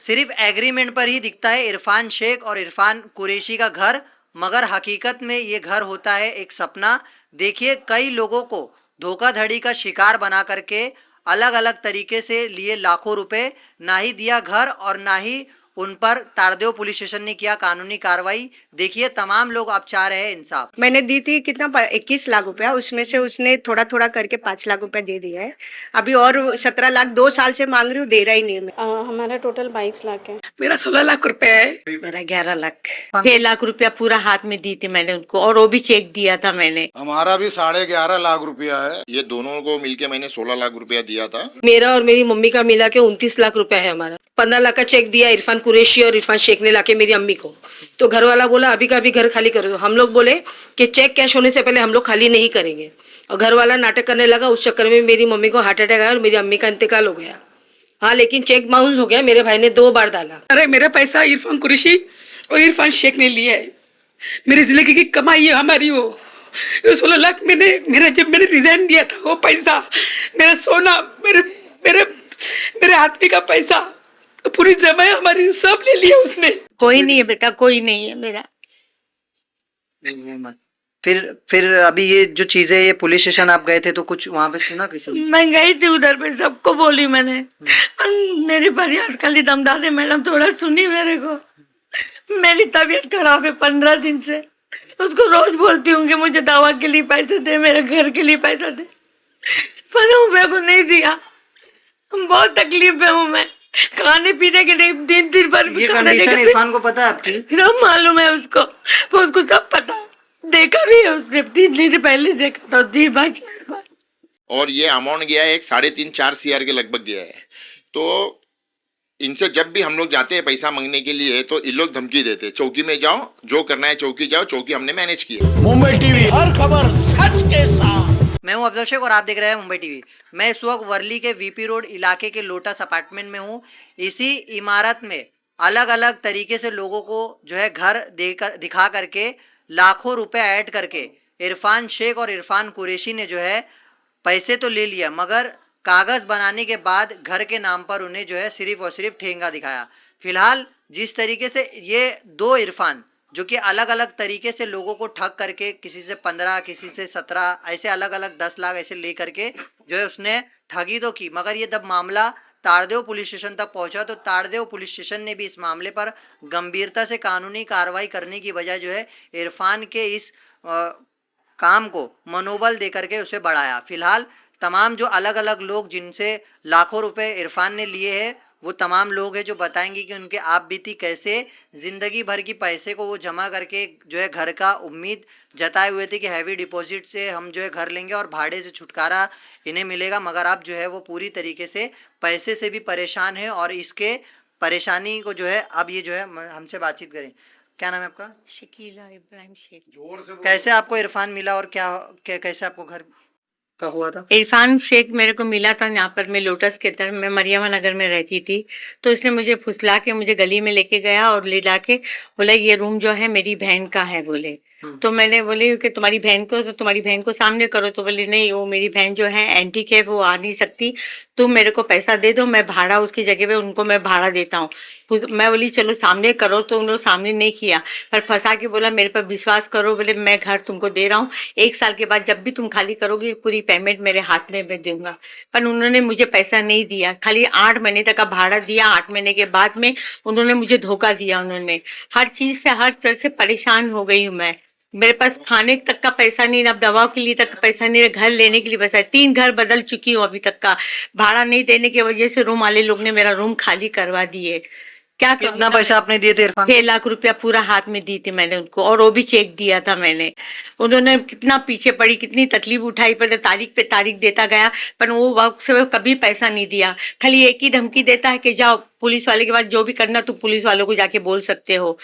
सिर्फ एग्रीमेंट पर ही दिखता है इरफान शेख और इरफान कुरैशी का घर, मगर हकीकत में ये घर होता है एक सपना। देखिए, कई लोगों को धोखाधड़ी का शिकार बना करके अलग अलग तरीके से लिए लाखों रुपए, ना ही दिया घर और ना ही उन पर तारदेव पुलिस स्टेशन ने किया कानूनी कार्रवाई। देखिए, तमाम लोग अब चाह रहे हैं इंसाफ। मैंने दी थी कितना 21 लाख रुपया, उसमें से उसने थोड़ा थोड़ा करके 5 लाख रुपया दे दिया है। अभी और 17 लाख 2 साल से मांग रही हूँ, दे रहा ही नहीं है। हमारा टोटल 22 लाख है। मेरा 16 लाख रुपए है। मेरा 11 लाख। 6 लाख रुपया पूरा हाथ में दी थी मैंने उनको, और वो भी चेक दिया था मैंने। हमारा भी 11.5 लाख रुपया है। ये दोनों को मिलके मैंने 16 लाख रुपया दिया था। मेरा और मेरी मम्मी का मिला के 29 लाख रुपया है हमारा। 15 लाख का चेक दिया इरफान कुरैशी और इरफान शेख ने लाके मेरी अम्मी को। तो घर वाला बोला अभी का अभी घर खाली करो। हम लोग बोले कि चेक कैश होने से पहले हम लोग खाली नहीं करेंगे, और घर वाला नाटक करने लगा। उस चक्कर में मेरी मम्मी को हार्ट अटैक आया और मेरी अम्मी का इंतकाल हो गया। हाँ, लेकिन चेक बाउंस हो गया, मेरे भाई ने 2 बार डाला। अरे मेरा पैसा इरफान कुरैशी और इरफान शेख ने लिया है। मेरी जिंदगी की कमाई है हमारी। वो 16 लाख जब मैंने रिजाइन दिया था, वो पैसा मेरा सोना, मेरे आदमी का पैसा पूरी जमा हमारी सब ले लिया उसने। कोई नहीं है बेटा, कोई नहीं है मेरा। फिर अभी ये जो चीजें, ये पुलिस स्टेशन आप गए थे तो कुछ वहां पे सुना किसी? मैं गई थी उधर पे, सबको बोली मैंने, और मेरी फरियाद खाली दमदार मैडम थोड़ा सुनी मेरे को। मेरी तबीयत खराब है 15 दिन से, उसको रोज बोलती हूँ कि मुझे दवा के लिए पैसे दे, मेरे घर के लिए पैसा दे, पर वो मेरे को नहीं दिया। बहुत तकलीफ में हूँ मैं, खाने पीने के लिए दिन भर ये कंडीशन इरफान को पता है आपकी? मालूम है उसको, वो उसको सब पता है, देखा भी है उसने, 3 दिन पहले देखा था, 3 बार 4 बार। और ये अमाउंट गया है 3.5-4 CR के लगभग गया है। तो इनसे जब भी हम लोग जाते हैं पैसा मांगने के लिए, तो इन लोग धमकी देते हैं, चौकी में जाओ, जो करना है चौकी जाओ, चौकी हमने मैनेज की है। मुंबई टीवी, हर खबर सच के साथ। मैं हूं अफजल शेख और आप देख रहे हैं मुंबई टीवी। मैं इस वक्त वर्ली के वीपी रोड इलाके के लोटस अपार्टमेंट में हूं। इसी इमारत में अलग अलग तरीके से लोगों को जो है घर देकर दिखा करके लाखों रुपए ऐड करके इरफान शेख और इरफान कुरैशी ने जो है पैसे तो ले लिया, मगर कागज़ बनाने के बाद घर के नाम पर उन्हें जो है सिर्फ और सिर्फ ठेंगा दिखाया। फिलहाल जिस तरीके से ये 2 इरफान जो कि अलग अलग तरीके से लोगों को ठग करके, किसी से 15, किसी से 17, ऐसे अलग अलग 10 लाख ऐसे ले करके जो है उसने ठगी तो की, मगर ये जब मामला तारदेव पुलिस स्टेशन तक पहुंचा तो तारदेव पुलिस स्टेशन ने भी इस मामले पर गंभीरता से कानूनी कार्रवाई करने की बजाय जो है इरफान के इस काम को मनोबल दे करके उसे बढ़ाया। फिलहाल तमाम जो अलग अलग लोग जिनसे लाखों रुपए इरफान ने लिए हैं, वो तमाम लोग हैं जो बताएंगे कि उनके आप बीती कैसे ज़िंदगी भर की पैसे को वो जमा करके जो है घर का उम्मीद जताए हुए थे कि हैवी डिपॉजिट से हम जो है घर लेंगे और भाड़े से छुटकारा इन्हें मिलेगा, मगर अब जो है वो पूरी तरीके से पैसे से भी परेशान है। और इसके परेशानी को जो है अब ये जो है हमसे बातचीत करें। क्या नाम है आपका? शकीला इब्राहिम शेख। कैसे आपको इरफान मिला और कैसे आपको घर का हुआ था? इरफान शेख मेरे को मिला था यहाँ पर, मैं लोटस के तरफ, मैं मरियमा नगर में रहती थी, तो इसने मुझे फुसला के मुझे गली में लेके गया और ले जाके बोला ये रूम जो है मेरी बहन का है बोले। तो मैंने बोली कि तुम्हारी बहन को, तो तुम्हारी बहन को सामने करो। तो बोले नहीं, वो मेरी बहन जो है एंटीक है, वो आ नहीं सकती, तुम मेरे को पैसा दे दो, मैं भाड़ा उसकी जगह पे उनको मैं भाड़ा देता हूँ। मैं बोली चलो सामने करो, तो उन लोग सामने नहीं किया, पर फंसा के बोला मेरे पर विश्वास करो, बोले मैं घर तुमको दे रहा हूँ, 1 साल के बाद जब भी तुम खाली करोगे पूरी पेमेंट मेरे हाथ में मैं दूंगा। पर उन्होंने मुझे पैसा नहीं दिया, खाली 8 महीने तक का भाड़ा दिया। 8 महीने के बाद में उन्होंने मुझे धोखा दिया। उन्होंने हर चीज़ से, हर तरह से परेशान हो गई हूँ मैं। मेरे पास खाने तक का पैसा नहीं, अब दवाओं के लिए तक पैसा नहीं, घर लेने के लिए पैसा है। 3 घर बदल चुकी हूँ अभी तक का। भाड़ा नहीं देने की वजह से रूम वाले लोग ने मेरा रूम खाली करवा दिए। क्या कितना पैसा आपने दिए थे इरफान? 6 लाख रुपया पूरा हाथ में दी थी मैंने उनको, और वो भी चेक दिया था मैंने। उन्होंने कितना पीछे पड़ी, कितनी तकलीफ उठाई, पहले तारीख पे तारीख देता गया, पर वो वक्त से कभी पैसा नहीं दिया। खाली एक ही धमकी देता है कि जाओ पुलिस वाले के पास, जो भी करना तुम पुलिस वालों को जाके बोल सकते हो।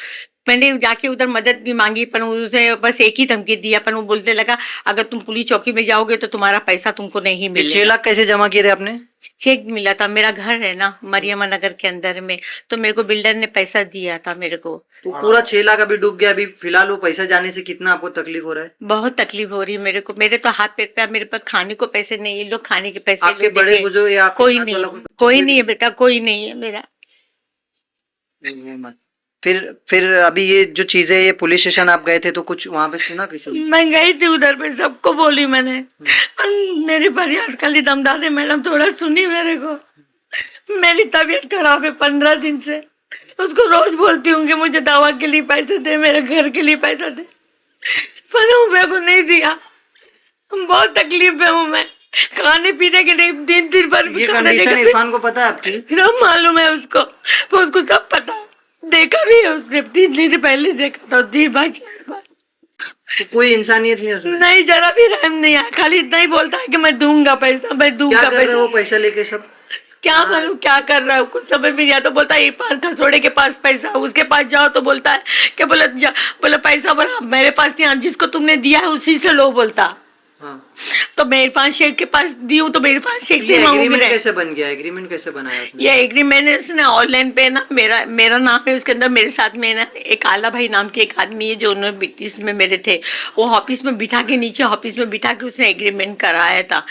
मैंने जाके उधर मदद भी मांगी, पर उसने बस एक ही धमकी दिया, पर वो बोलते लगा अगर तुम पुलिस चौकी में जाओगे तो तुम्हारा पैसा तुमको नहीं मिलेगा। 6 लाख कैसे जमा किए थे आपने? चेक मिला था, मेरा घर है ना मरियमा नगर के अंदर में, तो मेरे को बिल्डर ने पैसा दिया था मेरे को। तो पूरा 6 लाख अभी डूब गया। अभी फिलहाल वो पैसा जाने से कितना आपको तकलीफ हो रहा है? बहुत तकलीफ हो रही है मेरे को। मेरे तो हाथ पैर पे, मेरे पास खाने को पैसे नहीं, ये लोग खाने के पैसे आपके बड़े बुजुर्ग या आपके कोई साथ नहीं, वाला कोई नहीं है बेटा, कोई नहीं है मेरा। फिर अभी ये जो चीजें, ये पुलिस स्टेशन आप गए थे तो कुछ वहां पे सुना किसी? मैं गई थी उधर पे, सबको बोली मैंने, और मेरी फरियाद खाली दमदादे मैडम थोड़ा सुनी मेरे को। मेरी तबीयत खराब है 15 दिन से, उसको रोज बोलती हूँ कि मुझे दवा के लिए पैसे दे, मेरे घर के लिए पैसा दे, पर वो मेरे को नहीं दिया। बहुत तकलीफ में हूँ मैं, खाने पीने के लिए दिन भर ये खाने कंडीशन के इरफान को पता है आपकी? फिर मालूम है उसको, वो उसको सब पता है, देखा भी है उसने, 3 दिन पहले देखा था, 3 बार 4 बार। तो कोई इंसानियत नहीं है उसमें? नहीं, जरा भी रहम नहीं है, खाली इतना ही बोलता है कि मैं दूंगा पैसा, मैं दूंगा क्या कर रहे पैसा। हो वो पैसा लेके सब? क्या मालूम क्या कर रहा है, कुछ समझ में नहीं आता। बोलता है इरफान खसोड़े के पास पैसा, उसके पास जाओ तो बोलता है कि बोला पैसा बोला मेरे पास नहीं, जिसको तुमने दिया है उसी से लो बोलता। हाँ। तो मैं इरफान शेख के पास दी हूँ, तो मैं इरफान शेख से ये मांगूंगी। एग्रीमेंट कैसे बन गया? एग्रीमेंट कैसे बनाया उसने? ये एग्रीमेंट उसने ऑनलाइन पे ना, मेरा नाम है उसके अंदर, मेरे साथ में ना एक आला भाई नाम के एक आदमी है जो उन्होंने ब्रिटिश में मेरे थे, वो ऑफिस में बिठा के, नीचे ऑफिस में बिठा के उसने एग्रीमेंट कराया था।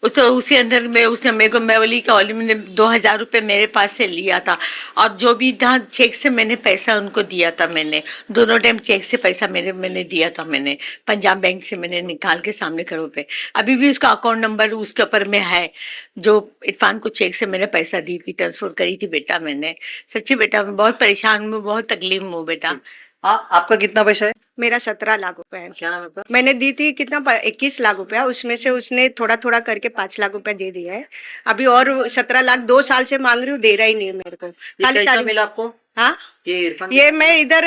उसी अंदर में उसने मेरे को, मैवली का ओली ने 2000 रुपये मेरे पास से लिया था, और जो भी था चेक से मैंने पैसा उनको दिया था। मैंने दोनों टाइम चेक से पैसा मैंने दिया था, मैंने पंजाब बैंक से मैंने निकाल के सामने करो पे, अभी भी उसका अकाउंट नंबर उसके ऊपर में है, जो इरफान को चेक से मैंने पैसा दी थी, ट्रांसफर करी थी बेटा मैंने। सच्ची बेटा मैं बहुत परेशान हूँ, बहुत तकलीफ में हूँ बेटा। आपका कितना पैसा है? मेरा 17 लाख रुपए है। क्या नाम है आपका? मैंने दी थी कितना 21 लाख रुपया, उसमें से उसने थोड़ा थोड़ा करके 5 लाख रुपया दे दिया है। अभी और 17 लाख 2 साल से मांग रही हूँ, दे रहा ही नहीं है मेरे को। ये कैसा मिला आपको? हाँ, ये इरफान? ये मैं इधर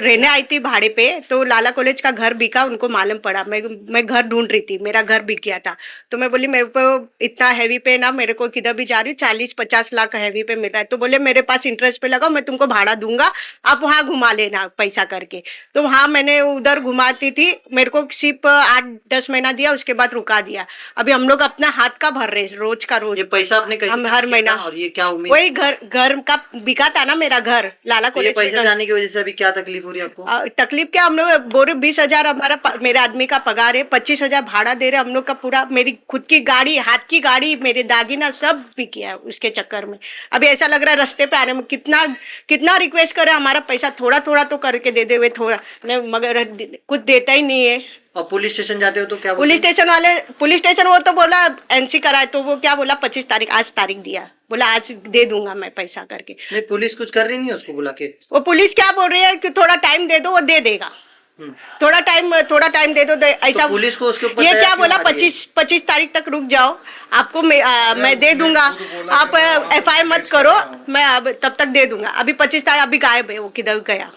रहने आई थी भाड़े पे, तो लाला कॉलेज का घर बिका, उनको मालूम पड़ा। मैं घर ढूंढ रही थी, मेरा घर बिक गया था, तो मैं बोली मेरे को इतना हैवी पे ना, मेरे को किधर भी जा रही हूँ 40-50 लाख हैवी पे मिल रहा है, तो बोले मेरे पास इंटरेस्ट पे लगाओ, मैं तुमको भाड़ा दूंगा, आप वहाँ घुमा लेना पैसा करके। तो वहाँ मैंने उधर घुमाती थी, मेरे को सिर्फ 8-10 महीना दिया, उसके बाद रुका दिया। अभी हम लोग अपना हाथ का भर रहे रोज का रोज। ये पैसा आपने कैसे हम हर किया महीना, था और ये क्या उम्मीद? वही घर का बिका था ना मेरा घर, लाला तो ये कॉलेज पैसे जाने की वजह से अभी क्या तकलीफ हो रही है आपको? तकलीफ क्या, हम लोग बोरे 20,000 मेरे आदमी का पगार है, 25,000 भाड़ा दे रहे हम लोग का। पूरा मेरी खुद की गाड़ी, हाथ की गाड़ी, मेरे दागिना सब भी किया है उसके चक्कर में। अभी ऐसा लग रहा है रास्ते पे आने में, कितना रिक्वेस्ट करे, हमारा पैसा थोड़ा थोड़ा तो करके दे दे हुए, थोड़ा नहीं, मगर कुछ देता ही नहीं है। और पुलिस स्टेशन जाते हो तो क्या पुलिस स्टेशन वो तो बोला एनसी कराए, तो वो क्या बोला 25 तारीख, आज तारीख दिया, बोला आज दे दूंगा मैं पैसा करके। नहीं, पुलिस कुछ कर रही नहीं है उसको बुला के? वो पुलिस क्या बोल रही है कि थोड़ा टाइम दे दो, वो दे देगा। थोड़ा टाइम दे दो, ऐसा तो पुलिस को उसके ऊपर ये दया क्या क्यों बोला, आ रही है? 25 तारीख तक रुक जाओ, आपको मैं दे दूंगा, आप FIR मत करो, मैं अब तब तक दे दूंगा। अभी 25 तारीख अभी गायब है, वो किधर गया।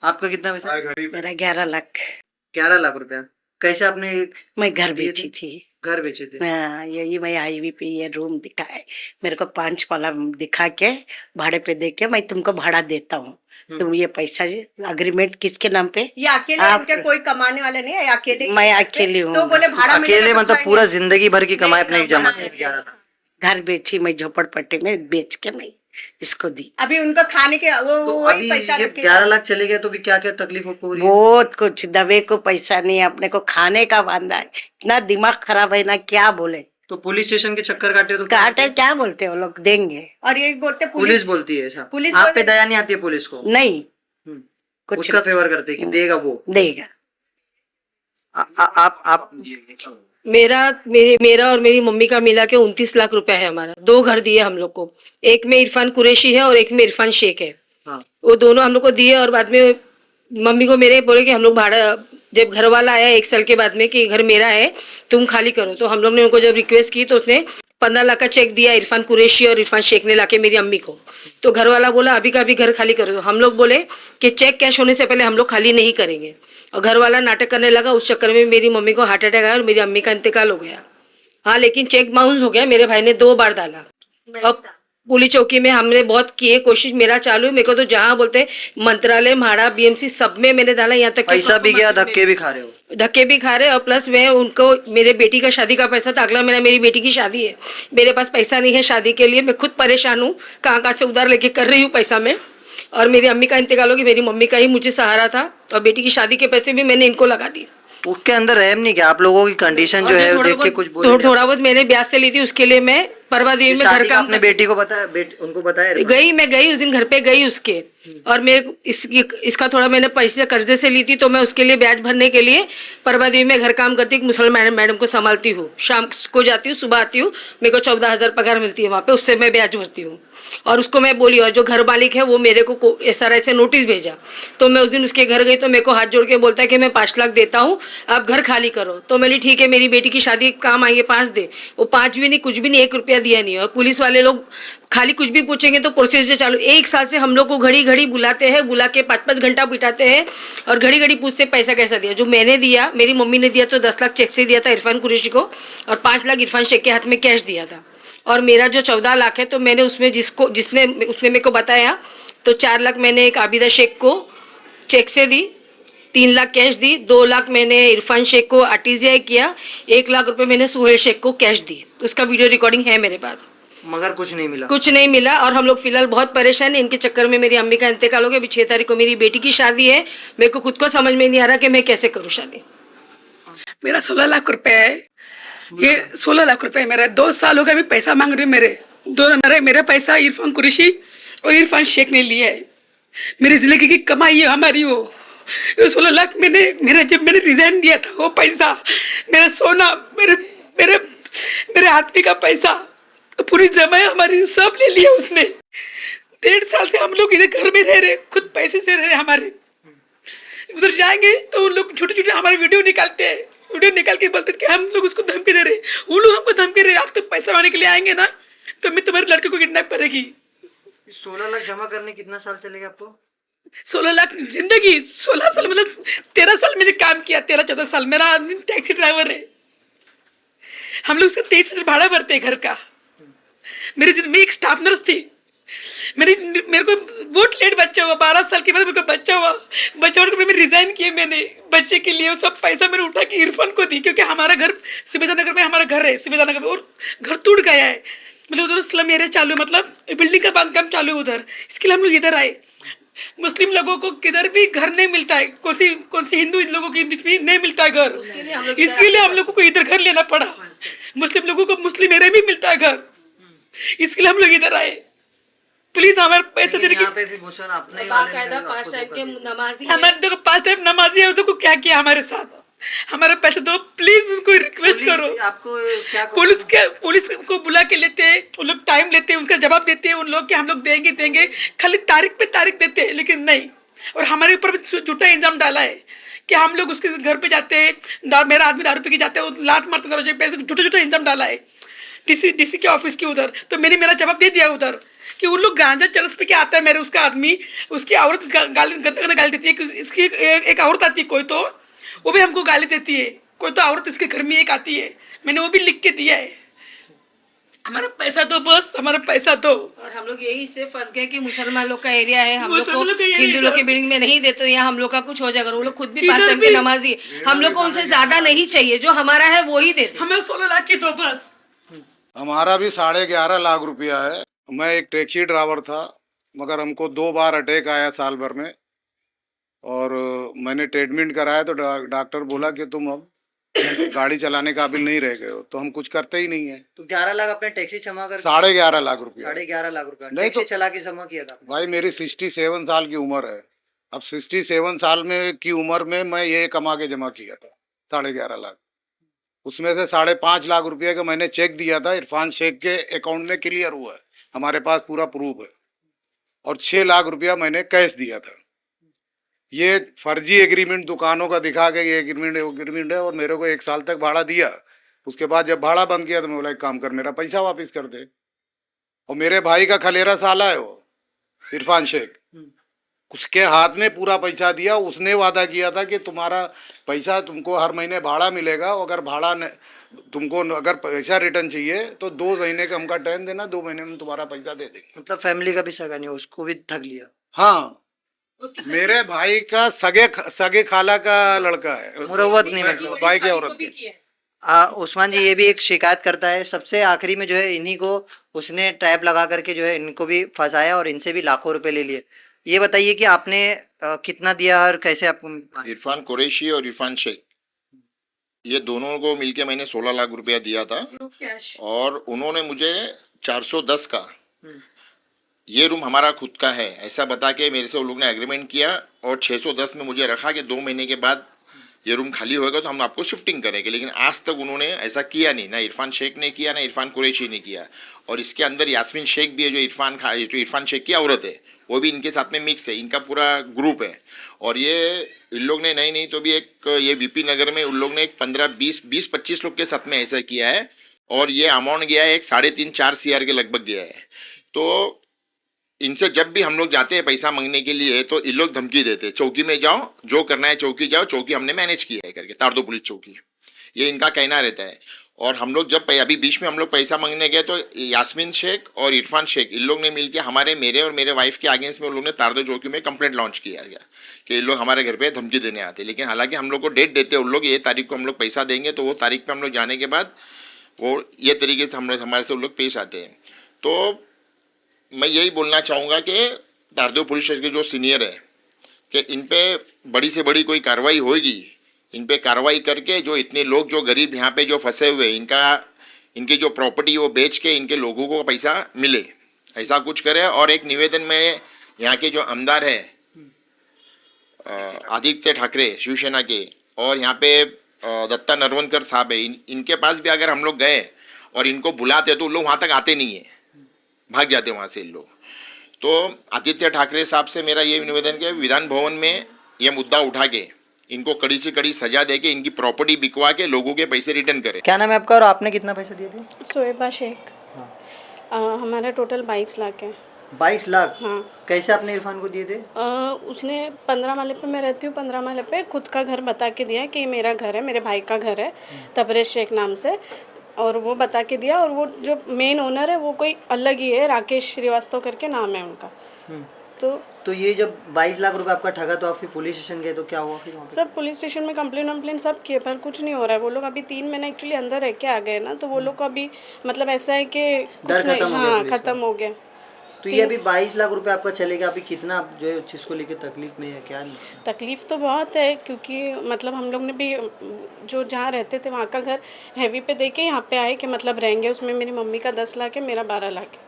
आपका कितना पैसा? मेरा 11 लाख। 11 लाख रुपया। कैसे आपने मैं घर बेची थी। घर बेचे थे? हाँ, यही मैं हाईवे पे ये रूम दिखा है मेरे को, 5 वाला दिखा के भाड़े पे दे के मैं तुमको भाड़ा देता हूँ, तुम ये पैसा अग्रीमेंट किसके नाम पे? ये अकेले, आप- इनके कोई कमाने वाले नहीं है, अकेले। मैं अकेली हूँ। तो बोले भाड़ा अकेले मिलेगा तो मतलब खाएंगे। पूरा जिंदगी भर की कमाई अपने जमा की 11 लाख। घर बेची मैं, झोपड़पट्टी में बेच के मैं इसको दी। अभी उनका खाने के तो वही अभी पैसा ये रखे। 11 लाख चले गए तो भी क्या क्या तकलीफ हो रही है? बहुत कुछ, दवे को पैसा नहीं, अपने को खाने का बांधा है, इतना दिमाग खराब है ना, क्या बोले। तो पुलिस स्टेशन के चक्कर काटे हो तो क्या काटे क्या बोलते हो लोग, देंगे और ये बोलते पुलिस बोलती है? अच्छा, पुलिस आप पे बोलते- दया नहीं आती है पुलिस को? नहीं, हम्म। कुछ उसका फेवर करते हैं कि देगा वो। देगा। आप मेरा और मेरी मम्मी का मिला के 29 लाख रुपया है हमारा। 2 घर दिए हम लोग को, एक में इरफान कुरैशी है और एक में इरफान शेख है। हाँ। वो दोनों हम लोग को दिए, और बाद में मम्मी को मेरे बोले कि हम लोग भाड़ा, जब घर वाला आया 1 साल के बाद में कि घर मेरा है तुम खाली करो, तो हम लोग ने उनको जब रिक्वेस्ट की तो उसने 15 लाख का चेक दिया इरफान कुरैशी और इरफान शेख ने लाके मेरी अम्मी को। तो घर वाला बोला अभी का अभी घर खाली करो, तो हम लोग बोले कि चेक कैश होने से पहले हम लोग खाली नहीं करेंगे, और घर वाला नाटक करने लगा। उस चक्कर में मेरी मम्मी को हार्ट अटैक आया और मेरी अम्मी का इंतकाल हो गया। हाँ, लेकिन चेक बाउंस हो गया, मेरे भाई ने 2 बार डाला। अब पुलिस चौकी में हमने बहुत किए कोशिश, मेरा चालू है, मेरे को तो जहाँ बोलते मंत्रालय, म्हाड़ा, BMC सब में मैंने डाला, यहाँ तक कि पैसा भी गया, धक्के भी खा रहे हो? धक्के भी खा रहे, और प्लस मैं उनको, मेरे बेटी का शादी का पैसा था, अगला महीना मेरी बेटी की शादी है, मेरे पास पैसा नहीं है शादी के लिए, मैं खुद परेशान हूँ, कहाँ से उधार लेके कर रही हूँ पैसा मैं। और मेरी अम्मी का इंतकाल हो गया, मेरी मम्मी का ही मुझे सहारा था, और बेटी की शादी के पैसे भी मैंने इनको लगा दिए। उसके अंदर रहम नहीं क्या? आप लोगों की कंडीशन जो है देख के कुछ बोल थोड़ा बहुत मैंने ब्याज से ली थी, उसके लिए मैं परवा देवी इस में घर शादी का काम अपने बेटी को बताया, उनको बताया इरफान? मैं गई उस दिन घर पे गई उसके, और मेरे को इसका थोड़ा मैंने पैसे कर्जे से ली थी, तो मैं उसके लिए ब्याज भरने के लिए परवा देवी में घर काम करती, एक मुसलमान मैडम को संभालती हूँ, शाम को जाती हूँ, सुबह आती हूँ, मेरे को 14,000 पगार मिलती है वहाँ पे, उससे मैं ब्याज भरती हूँ। और उसको मैं बोली, और जो घर मालिक है वो मेरे को इस तरह से नोटिस भेजा, तो मैं उस दिन उसके घर गई तो मेरे को हाथ जोड़ के बोलता है कि मैं 5 लाख देता हूँ, आप घर खाली करो। तो मैंने ठीक है, मेरी बेटी की शादी काम आई है, 5 दे। वो 5 भी नहीं, कुछ भी नहीं, 1 रुपया दिया नहीं। और पुलिस वाले लोग खाली कुछ भी पूछेंगे तो प्रोसीजर चालू। 1 साल से हम लोग को घड़ी घड़ी बुलाते हैं, बुला के 5-5 घंटा बिठाते हैं, और घड़ी घड़ी पूछते पैसा कैसा दिया। जो मैंने दिया, मेरी मम्मी ने दिया तो 10 लाख चेक से दिया था इरफान कुरैशी को, और 5 लाख इरफान शेख के हाथ में कैश दिया था। और मेरा जो 14 लाख है, तो मैंने उसमें उसने मेरे को बताया, तो 4 लाख मैंने एक आबिदा शेख को चेक से दी, 3 लाख कैश दी, 2 लाख मैंने इरफान शेख को आरटीजीआई किया, 1 लाख रुपए मैंने सुहेल शेख को कैश दी। उसका वीडियो रिकॉर्डिंग है मेरे पास। मगर कुछ नहीं मिला। कुछ नहीं मिला, और हम लोग फिलहाल बहुत परेशान हैं। इनके चक्कर में मेरी अम्मी का इंतकाल हो गया। अभी 6 तारीख को मेरी बेटी की शादी है। मेरे को खुद को समझ में नहीं आ रहा कि मैं कैसे करूँ शादी। मेरा 16 लाख रुपए है, ये 16 लाख रुपए है मेरा। 2 साल हो गए अभी पैसा मांग रहे मेरे मेरा पैसा इरफान कुरैशी और इरफान शेख ने लिया है। मेरी जिंदगी की कमाई है हमारी वो। 16 लाख जब मैंने रिजाइन दिया था, वो पैसा, मेरा सोना, मेरे आदमी का पैसा, पूरी जमा हमारी सब ले लिया उसने। 1.5 साल से हम लोग इधर घर में रह रहे, खुद पैसे से रह रहे हमारे। उधर जाएंगे तो उन लोग छोटे छोटे हमारे वीडियो निकालते हैं, वीडियो निकाल के बोलते कि हम लोग उसको धमकी दे रहे, वो लोग हमको धमकी दे रहे, आप तो पैसा मांगने के लिए आएंगे ना तो मैं तुम्हारे लड़के को किडनैप करेगी। 16 लाख जमा करने कितना साल चलेगा आपको? 16 लाख जिंदगी, 16 साल मतलब 13 साल मैंने काम किया, 13-14 साल। मेरा आदमी टैक्सी ड्राइवर है, हम लोग उससे 23 हजार भाड़ा भरते हैं घर का। मैं एक स्टाफ नर्स थी। मेरे को बहुत लेट बच्चा हुआ, 12 साल के बाद मेरे को बच्चा हुआ। बच्चा को मैं रिजाइन किए मैंने बच्चे के लिए। वो सब पैसा मैंने उठा के इरफान को दी, क्योंकि हमारा घर सुबेजा नगर में, हमारा घर है सुबेजा नगर में, और घर टूट गया है। मतलब उधर स्लम एरिया चालू है, मतलब बिल्डिंग का बांधकाम चालू है उधर। इसके लिए हम लोग इधर आए। मुस्लिम लोगों को किधर भी घर नहीं मिलता है, कौन सी हिंदू लोगों के बीच में नहीं मिलता है घर, इसके लिए हम लोगों को इधर घर लेना पड़ा। मुस्लिम लोगों को मुस्लिम एरिया में मिलता है घर, इसके लिए हम लोग इधर आए। प्लीज हमारे पैसे देने की। यहाँ पे भी मुसलमान अपने ही वाले बाकायदा हैं, 5 आपको टाइप के नमाजी हमारे देखो 5 टाइप नमाजी है, उनको क्या किया हमारे साथ, हमारे पैसे दो प्लीज, उनको रिक्वेस्ट पुलिस करो। आपको क्या पुलिस को बुला के लेते हैं, उन लोग टाइम लेते हैं, उनका जवाब देते हैं उन लोग कि हम लोग देंगे, खाली तारीख पे तारीख देते हैं, लेकिन नहीं। और हमारे ऊपर झूठा इल्जाम डाला है कि हम लोग उसके घर पे जाते हैं, मेरा आदमी दारू पी के जाते हैं, लात मारते दरवाजे पे, झूठा इल्जाम डाला है डीसी के ऑफिस के उधर। तो मैंने मेरा जवाब दे दिया उधर कि उन लोग गांजा चरस पे के आता है मेरे उसका आदमी, उसकी औरत गंदा गाली देती है। इसकी एक औरत आती है कोई, तो वो भी हमको गाली देती है। कोई तो औरत इसके घर में एक आती है, मैंने वो भी लिख के दिया है। हमारा पैसा दो बस, हमारा पैसा दो। और हम लोग यही से फंस गए कि मुसलमान लोग का एरिया है, हम लोग को मुसलमान लोग का एरिया हिंदू लोग है। के बिल्डिंग में नहीं देते, यहाँ हम लोग का कुछ हो जाएगा। वो लोग खुद भी किधर 5 टाइम भी। के नमाजी है, हम लोग को उनसे ज्यादा नहीं चाहिए, जो हमारा है वो ही देते। हमारे 16 लाख की दो बस। हमारा भी 11.5 लाख रुपया है। मैं एक टैक्सी ड्राइवर था, मगर हमको 2 बार अटैक आया साल भर में, और मैंने ट्रीटमेंट कराया तो डॉक्टर बोला कि तुम अब गाड़ी चलाने काबिल नहीं रह गए हो, तो हम कुछ करते ही नहीं है। तो 11 लाख अपने टैक्सी जमा कर 11.5 लाख रुपया। 11.5 लाख रुपया नहीं टैक्सी तो- चला के जमा किया था। भाई मेरी 67 साल की उम्र है। अब 67 साल में की उम्र में मैं ये कमा के जमा किया था 11.5 लाख। उसमें से 5.5 लाख रुपये का मैंने चेक दिया था, इरफान शेख के अकाउंट में क्लियर हुआ है, हमारे पास पूरा प्रूफ है। और 6 लाख रुपया मैंने कैश दिया था। ये फर्जी एग्रीमेंट दुकानों का दिखा के ये एग्रीमेंट है, और मेरे को 1 साल तक भाड़ा दिया। उसके बाद जब भाड़ा बंद किया तो मैं बोला एक काम कर, मेरा पैसा वापस कर दे। और मेरे भाई का खलेरा साला है वो इरफान शेख, उसके हाथ में पूरा पैसा दिया। उसने वादा किया था कि तुम्हारा पैसा तुमको हर महीने भाड़ा मिलेगा, अगर तुमको अगर पैसा रिटर्न चाहिए तो 2 महीने का हमका टाइम देना, 2 महीने में तुम्हारा पैसा दे देंगे। मतलब फैमिली का भी सगा नहीं, उसको भी ठग लिया। हाँ, मेरे भाई का सगे खाला का लड़का है, मुरव्वत नहीं मतलब। भाई की औरत की। उस्मान जी ये भी एक शिकायत करता है। सबसे आखिरी में जो है इन्हीं को उसने ट्रैप लगा करके जो है इनको भी फंसाया और इनसे भी लाखों रुपए ले लिए। ये बताइए कि आपने कितना दिया और कैसे आपको? इरफान कुरैशी और इरफान शेख ये दोनों को मिलके मैंने 16 लाख रुपया दिया था और उन्होंने मुझे 410 का ये रूम हमारा खुद का है ऐसा बता के मेरे से वो लोग ने एग्रीमेंट किया और 610 में मुझे रखा कि 2 महीने के बाद ये रूम खाली होगा तो हम आपको शिफ्टिंग करेंगे। लेकिन आज तक उन्होंने ऐसा किया नहीं, ना इरफान शेख ने किया ना इरफान कुरैशी ने किया। और इसके अंदर यास्मीन शेख भी है जो इरफान शेख की औरत है, वो भी इनके साथ में मिक्स है, इनका पूरा ग्रुप है। और ये इन लोग ने नहीं तो भी एक ये वीपी नगर में उन लोग ने एक 15-20-25 लोग के साथ में ऐसा किया है और ये अमाउंट गया है एक 3.5-4 CR के लगभग गया है। तो इनसे जब भी हम लोग जाते हैं पैसा मांगने के लिए तो इन लोग धमकी देते, चौकी में जाओ, जो करना है चौकी जाओ, चौकी हमने मैनेज किया है करके, तारदो पुलिस चौकी, ये इनका कहना रहता है। और हम लोग जब अभी बीच में हम लोग पैसा मांगने गए तो यास्मीन शेख और इरफान शेख इन लोग ने मिलकर मेरे और मेरे वाइफ के अगेंस्ट में उन लोग ने तारदो चौकी में कंप्लेंट लॉन्च किया गया कि इन लोग हमारे घर पे धमकी देने आते। लेकिन हालांकि हम लोग को डेट देते उन लोग, ये तारीख को हम लोग पैसा देंगे, तो वो तारीख पे हम लोग जाने के बाद वो ये तरीके से हमारे से उन लोग पेश आते हैं। तो मैं यही बोलना चाहूँगा कि तारदेव पुलिस स्टेशन के जो सीनियर है कि इन पे बड़ी से बड़ी कोई कार्रवाई होगी, इन पे कार्रवाई करके जो इतने लोग जो गरीब यहाँ पे जो फंसे हुए इनकी जो प्रॉपर्टी वो बेच के इनके लोगों को पैसा मिले, ऐसा कुछ करे। और एक निवेदन में यहाँ के जो आमदार है आदित्य ठाकरे शिवसेना के और यहाँ पे दत्ता नरवणकर साहब है, इनके पास भी अगर हम लोग गए और इनको बुलाते तो लोग वहाँ तक आते नहीं है, भाग जाते वहाँ से इन लोग। तो आदित्य ठाकरे साहब से मेरा ये निवेदन है विधान भवन में ये मुद्दा उठा के इनको कड़ी से कड़ी सजा दे के इनकी प्रॉपर्टी बिकवा के लोगों के पैसे रिटर्न करें। क्या नाम है आपका और आपने कितना पैसा दिए थे? शोएबा शेख। हमारा टोटल 22 लाख है। 22 लाख? हाँ। कैसे आपने इरफान को दिए थे? उसने 15 माले पे मैं रहती हूँ, 15 माले पे खुद का घर बता के दिया कि ये मेरा घर है, मेरे भाई का घर है तबरेज शेख नाम से, और वो बता के दिया। और वो जो मेन ओनर है वो कोई अलग ही है, राकेश श्रीवास्तव करके नाम है उनका। तो ये जब 22 लाख रुपए आपका ठगा तो आप फिर पुलिस स्टेशन गए तो क्या हुआ फिर वहाँ पे? सब पुलिस स्टेशन में कंप्लेन सब किए पर कुछ नहीं हो रहा है। वो लोग अभी 3 महीने एक्चुअली अंदर रह के आ गए ना, तो वो लोग को अभी मतलब ऐसा है कि कुछ नहीं, हाँ खत्म हो गया। तो ये अभी 22 लाख रुपए आपका चलेगा, अभी कितना आप जो है चीज़ को लेकर तकलीफ में है क्या? तकलीफ तो बहुत है क्योंकि मतलब हम लोग ने भी जो जहाँ रहते थे वहाँ का घर हैवी पे दे के यहाँ पे आए कि मतलब रहेंगे, उसमें मेरी मम्मी का 10 लाख है, मेरा 12 लाख है।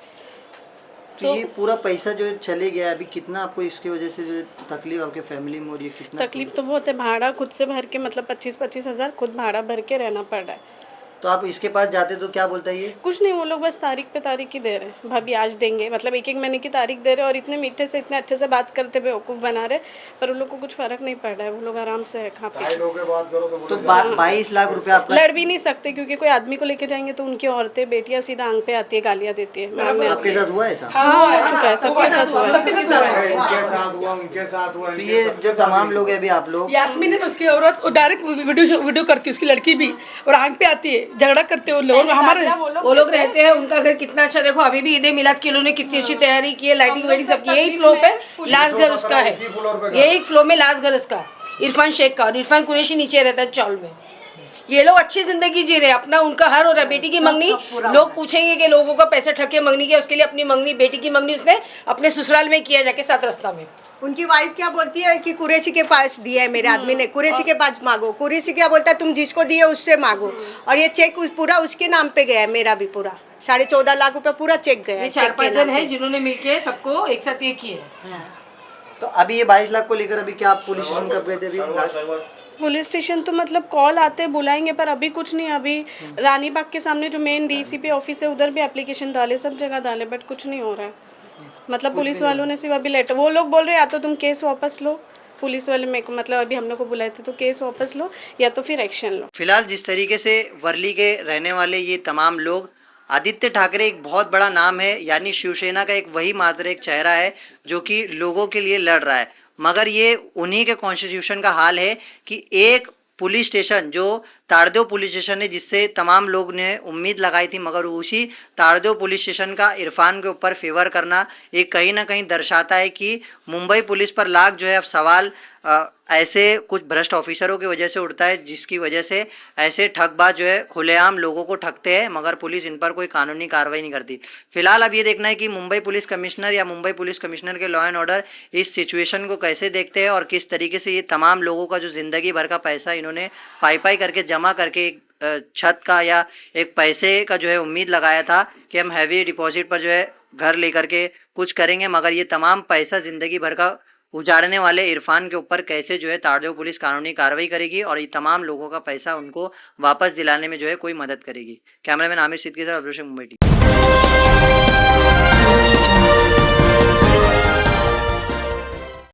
तो ये पूरा पैसा जो चले गया, अभी कितना आपको इसकी वजह से जो तकलीफ आपके फैमिली में हो रही है? कितना तकलीफ तो बहुत है, भाड़ा खुद से भर के मतलब 25-25 हज़ार खुद भाड़ा भर के रहना पड़ रहा है। तो आप इसके पास जाते तो क्या बोलता है ये? कुछ नहीं, वो लोग बस तारीख पे तारीख ही दे रहे हैं, भाभी आज देंगे, मतलब 1-1 महीने की तारीख दे रहे हैं और इतने मीठे से इतने अच्छे से बात करते बेवकूफ़ बना रहे, पर उन लोग को कुछ फ़र्क नहीं पड़ रहा है। वो लोग आराम से खा पी तो 22 लाख रुपए आप लड़ भी नहीं सकते क्योंकि कोई आदमी को लेके जाएंगे तो उनकी औरतें बेटियां सीधा आंख पे आती है, गालियां देती है। आपके साथ हुआ ऐसा? हाँ हो चुका है, सबके साथ हुआ है। उनके साथ हुआ। तो ये जो तमाम लोग हैं अभी आप लोग, यास्मीन है ना उसकी औरत, वो डायरेक्ट वीडियो करती है, उसकी लड़की भी, और आंख पे आती है, झगड़ा करते हैं लोग। हमारे वो लोग रहते हैं, उनका घर कितना अच्छा, देखो अभी भी ईद मिलाद के उन्होंने कितनी अच्छी तैयारी की है, लाइटिंग वाइटिंग सब। यही फ्लो पे लास्ट घर उसका है, यही फ्लो में लास्ट घर उसका इरफान शेख का, और इरफान कुरैशी नीचे रहता है चौल में। ये लोग अच्छी जिंदगी जी रहे, अपना उनका हर हो रहा है। बेटी की मंगनी लोग पूछेंगे कि लोगों का पैसे ठग के मंगनी किया, उसके लिए अपनी मंगनी, बेटी की मंगनी उसने अपने ससुराल में किया जाके 7 रास्ता में। उनकी वाइफ क्या बोलती है कि कुरैशी के पास दिया है मेरे आदमी ने, कुरैशी के पास मांगो। कुरैशी क्या बोलता है तुम जिसको दिए उससे मांगो। और ये चेक पूरा उसके नाम पे गया है, मेरा भी पूरा 14.5 लाख रुपए पूरा चेक गया है। 4-5 जन है जिन्होंने मिलके सबको एक साथ ये किए। तो अभी ये 22 लाख को लेकर अभी क्या आप पुलिस स्टेशन कब गए थे? अभी पुलिस स्टेशन तो मतलब कॉल आते बुलाएंगे पर अभी कुछ नहीं। अभी रानी बाग के सामने जो मेन डीसीपी ऑफिस है उधर भी एप्लीकेशन डाले, सब जगह डाले, बट कुछ नहीं हो रहा है। मतलब पुलिस वालों ने सिर्फ अभी लेटर, वो लोग बोल रहे हैं या तो तुम केस वापस लो, पुलिस वाले में मतलब अभी हम लोग को बुलाए थे तो केस वापस लो या तो फिर एक्शन लो। फिलहाल जिस तरीके से वर्ली के रहने वाले ये तमाम लोग, आदित्य ठाकरे एक बहुत बड़ा नाम है, यानी शिवसेना का एक वही मात्र एक चेहरा है जो कि लोगों के लिए लड़ रहा है, मगर ये उन्हीं के कॉन्स्टिट्यूशन का हाल है कि एक पुलिस स्टेशन जो तारदेव पुलिस स्टेशन है जिससे तमाम लोग ने उम्मीद लगाई थी, मगर उसी तारदेव पुलिस स्टेशन का इरफान के ऊपर फेवर करना ये कहीं ना कहीं दर्शाता है कि मुंबई पुलिस पर लाख जो है अब सवाल ऐसे कुछ भ्रष्ट ऑफिसरों की वजह से उठता है, जिसकी वजह से ऐसे ठगबाज जो है खुलेआम लोगों को ठगते हैं, मगर पुलिस इन पर कोई कानूनी कार्रवाई नहीं करती। फिलहाल अब ये देखना है कि मुंबई पुलिस कमिश्नर या मुंबई पुलिस कमिश्नर के लॉ एंड ऑर्डर इस सिचुएशन को कैसे देखते हैं और किस तरीके से ये तमाम लोगों का जो ज़िंदगी भर का पैसा इन्होंने पाई करके जमा करके एक छत का या एक पैसे का जो है उम्मीद लगाया था कि हम हैवी डिपॉजिट पर जो है घर लेकर के कुछ करेंगे, मगर ये तमाम पैसा ज़िंदगी भर का उजाड़ने वाले इरफान के ऊपर कैसे जो है ताड़देव पुलिस कानूनी कार्रवाई करेगी और ये तमाम लोगों का पैसा उनको वापस दिलाने में जो है कोई मदद करेगी। कैमरामैन आमिर सिद्दीकी के साथ अब्दुल रशीद, मुंबई टीवी।